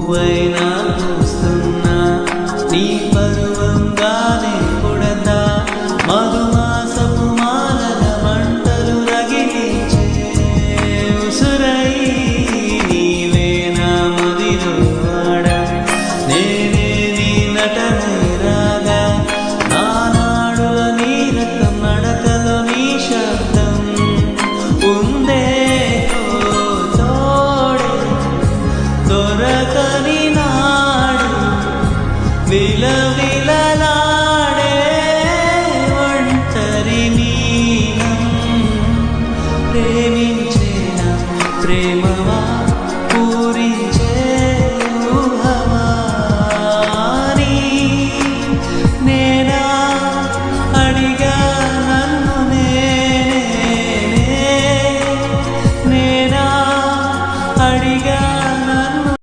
పువ్వైనా పూస్తున్నా నీ పరువంగానే పుడతా మధుమాసపు మాలల మంటలు రగిలించే ఉసురై నీవే నా మదిలో వాడా నేనే నీ నటనే రాగా నానాడుల నీ రకం నడకలో నీ శబ్దం ఉందే దొరకని నాడు విలవి